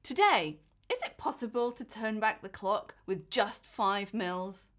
Today, is it possible to turn back the clock with just 5 mils?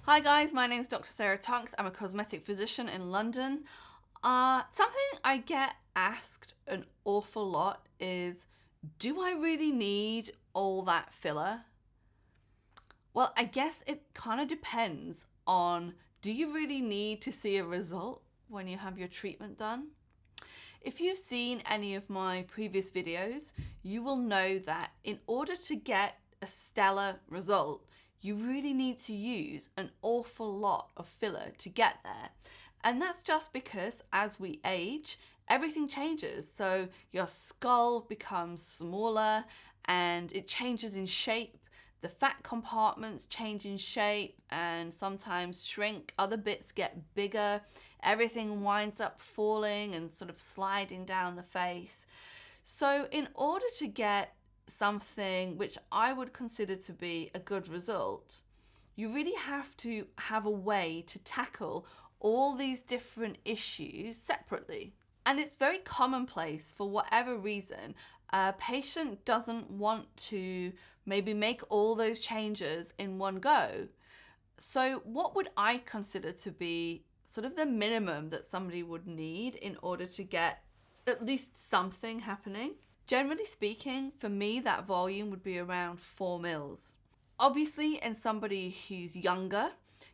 Hi guys, my name is Dr Sarah Tonks. I'm a cosmetic physician in London. Something I get asked an awful lot is, do I really need all that filler? Well, I guess it kind of depends on, do you really need to see a result when you have your treatment done? If you've seen any of my previous videos, you will know that in order to get a stellar result, you really need to use an awful lot of filler to get there. And that's just because as we age, everything changes. So your skull becomes smaller and it changes in shape. The fat compartments change in shape and sometimes shrink. Other bits get bigger. Everything winds up falling and sort of sliding down the face. So in order to get something which I would consider to be a good result, you really have to have a way to tackle all these different issues separately. And it's very commonplace, for whatever reason, a patient doesn't want to maybe make all those changes in one go. So what would I consider to be sort of the minimum that somebody would need in order to get at least something happening? Generally speaking, for me, that volume would be around 4 mils. Obviously, in somebody who's younger,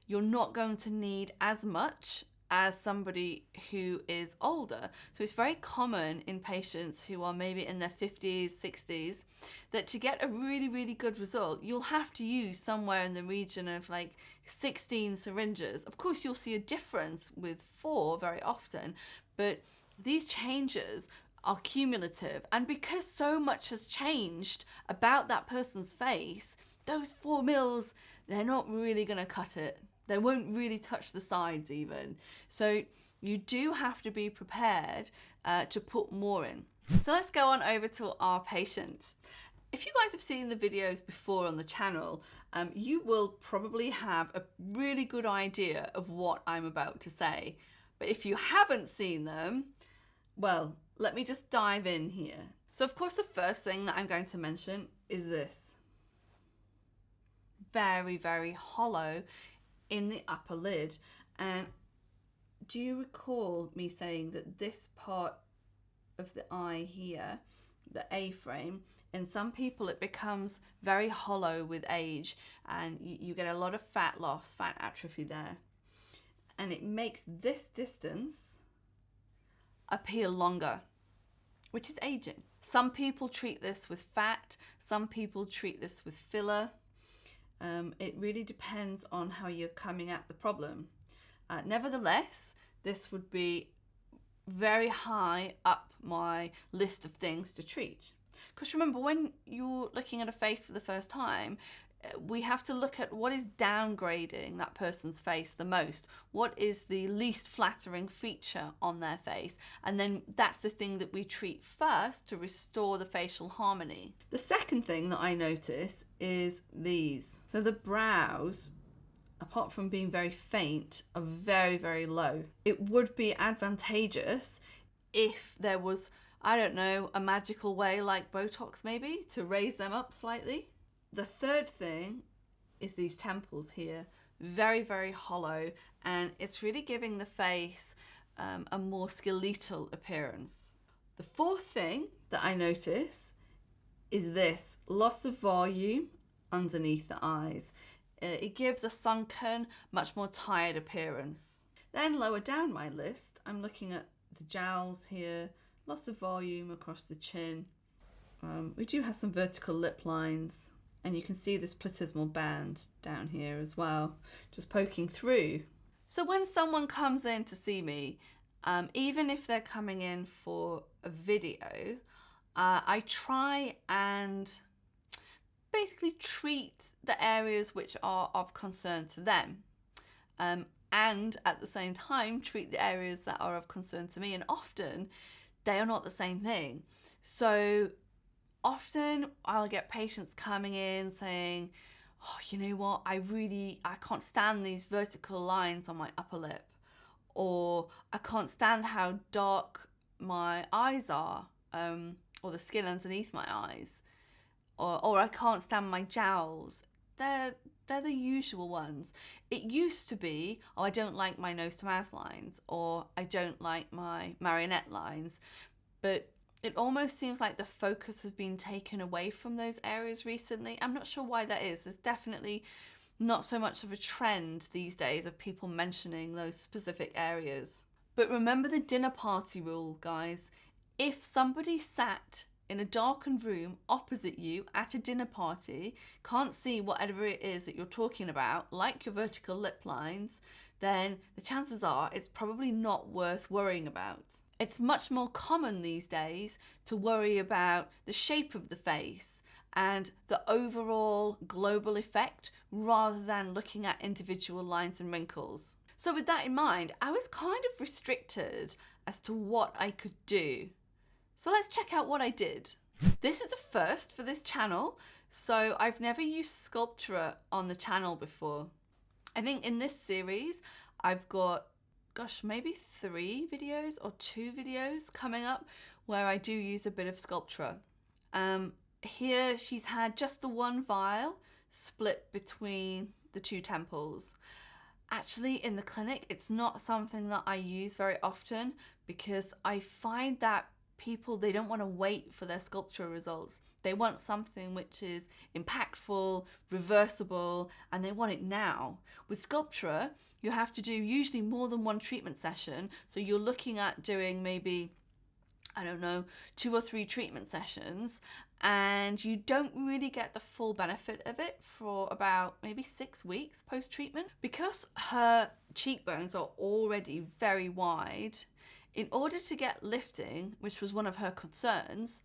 you're not going to need as much as somebody who is older. So it's very common in patients who are maybe in their 50s, 60s, that to get a really, really good result, you'll have to use somewhere in the region of like 16 syringes. Of course, you'll see a difference with 4 very often, but these changes are cumulative. And because so much has changed about that person's face, those 4 mils, they're not really gonna cut it. They won't really touch the sides even. So you do have to be prepared to put more in. So let's go on over to our patient. If you guys have seen the videos before on the channel, you will probably have a really good idea of what I'm about to say. But if you haven't seen them, well, let me just dive in here. So of course, the first thing that I'm going to mention is this. Very, very hollow in the upper lid. And do you recall me saying that this part of the eye here, the A-frame, in some people it becomes very hollow with age and you get a lot of fat loss, fat atrophy there. And it makes this distance appear longer, which is aging. Some people treat this with fat, some people treat this with filler. It really depends on how you're coming at the problem. Nevertheless, this would be very high up my list of things to treat. Because remember, when you're looking at a face for the first time, we have to look at what is downgrading that person's face the most. What is the least flattering feature on their face? And then that's the thing that we treat first to restore the facial harmony. The second thing that I notice is these. So the brows, apart from being very faint, are very, very low. It would be advantageous if there was, I don't know, a magical way like Botox maybe to raise them up slightly. The third thing is these temples here, very, very hollow, and it's really giving the face a more skeletal appearance. The fourth thing that I notice is this loss of volume underneath the eyes. It gives a sunken, much more tired appearance. Then lower down my list, I'm looking at the jowls here, loss of volume across the chin. We do have some vertical lip lines. And you can see this platysmal band down here as well, just poking through. So when someone comes in to see me, even if they're coming in for a video, I try and basically treat the areas which are of concern to them. And at the same time, treat the areas that are of concern to me. And often they are not the same thing. So often I'll get patients coming in saying, oh, you know what, I can't stand these vertical lines on my upper lip. or I can't stand how dark my eyes are, or the skin underneath my eyes, or I can't stand my jowls. They're the usual ones. It used to be, oh, I don't like my nose to mouth lines, or I don't like my marionette lines, but it almost seems like the focus has been taken away from those areas recently. I'm not sure why that is. There's definitely not so much of a trend these days of people mentioning those specific areas. But remember the dinner party rule, guys. If somebody sat in a darkened room opposite you at a dinner party, can't see whatever it is that you're talking about, like your vertical lip lines, then the chances are it's probably not worth worrying about. It's much more common these days to worry about the shape of the face and the overall global effect rather than looking at individual lines and wrinkles. So with that in mind, I was kind of restricted as to what I could do. So let's check out what I did. This is a first for this channel, so I've never used Sculptura on the channel before. I think in this series, I've got, maybe 3 videos or 2 videos coming up where I do use a bit of Sculptura. Here she's had just the one vial split between the 2 temples. Actually, in the clinic, it's not something that I use very often because I find that people, they don't want to wait for their Sculptura results. They want something which is impactful, reversible, and they want it now. With Sculptura, you have to do usually more than 1 treatment session. So you're looking at doing maybe, I don't know, 2 or 3 treatment sessions, and you don't really get the full benefit of it for about maybe 6 weeks post-treatment. Because her cheekbones are already very wide, in order to get lifting, which was one of her concerns,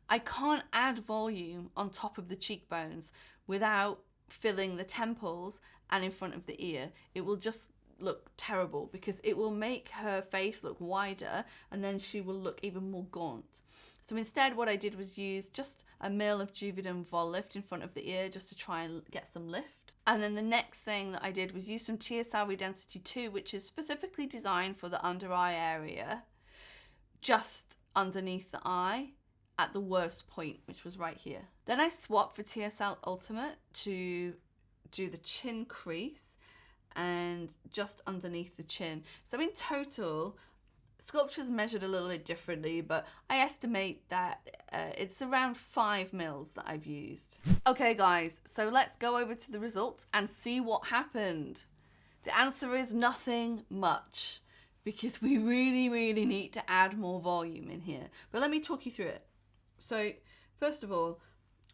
I can't add volume on top of the cheekbones without filling the temples and in front of the ear. It will just look terrible because it will make her face look wider and then she will look even more gaunt. So instead what I did was use just a mil of Juvederm Vol Lift in front of the ear just to try and get some lift. And then the next thing that I did was use some TSL Redensity 2, which is specifically designed for the under eye area, just underneath the eye at the worst point, which was right here. Then I swapped for TSL Ultimate to do the chin crease and just underneath the chin. So in total, Sculptura's measured a little bit differently, but I estimate that it's around 5 mils that I've used. Okay guys, so let's go over to the results and see what happened. The answer is nothing much because we really need to add more volume in here. But let me talk you through it. So first of all,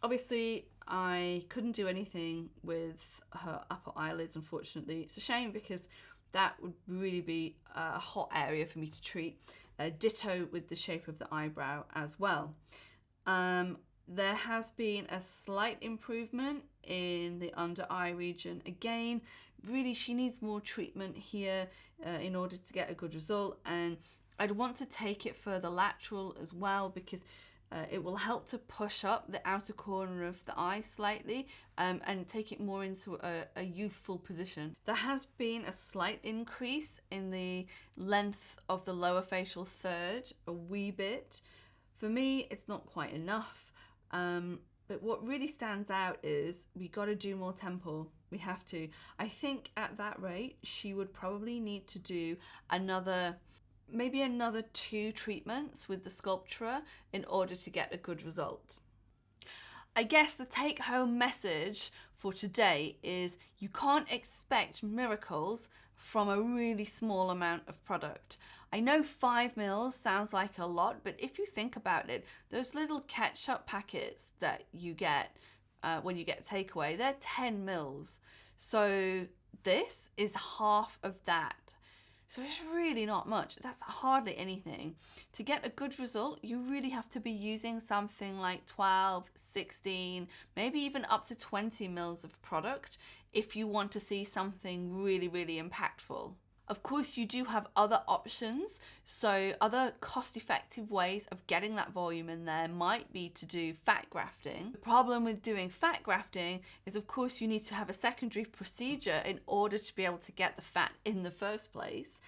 obviously I couldn't do anything with her upper eyelids, unfortunately. It's a shame because that would really be a hot area for me to treat. Ditto with the shape of the eyebrow as well. There has been a slight improvement in the under eye region. Again, really she needs more treatment here in order to get a good result, and I'd want to take it further lateral as well because it will help to push up the outer corner of the eye slightly and take it more into a youthful position. There has been a slight increase in the length of the lower facial third, a wee bit. For me, it's not quite enough. But what really stands out is we got to do more temple. We have to. I think at that rate, she would probably need to do maybe another 2 treatments with the Sculptura in order to get a good result. I guess the take-home message for today is you can't expect miracles from a really small amount of product. I know 5 mils sounds like a lot, but if you think about it, those little ketchup packets that you get when you get takeaway, they're 10 mils. So this is half of that. So it's really not much. That's hardly anything. To get a good result, you really have to be using something like 12, 16, maybe even up to 20 mils of product if you want to see something really impactful. Of course, you do have other options. So other cost-effective ways of getting that volume in there might be to do fat grafting. The problem with doing fat grafting is, of course, you need to have a secondary procedure in order to be able to get the fat in the first place.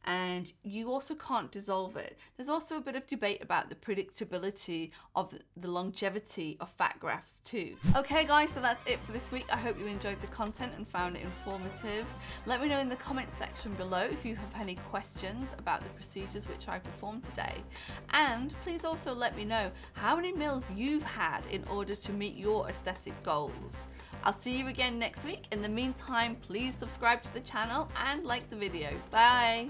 and you also can't dissolve it. There's also a bit of debate about the predictability of the longevity of fat grafts too. Okay guys, so that's it for this week. I hope you enjoyed the content and found it informative. Let me know in the comment section below if you have any questions about the procedures which I performed today. And please also let me know how many meals you've had in order to meet your aesthetic goals. I'll see you again next week. In the meantime, please subscribe to the channel and like the video. Bye!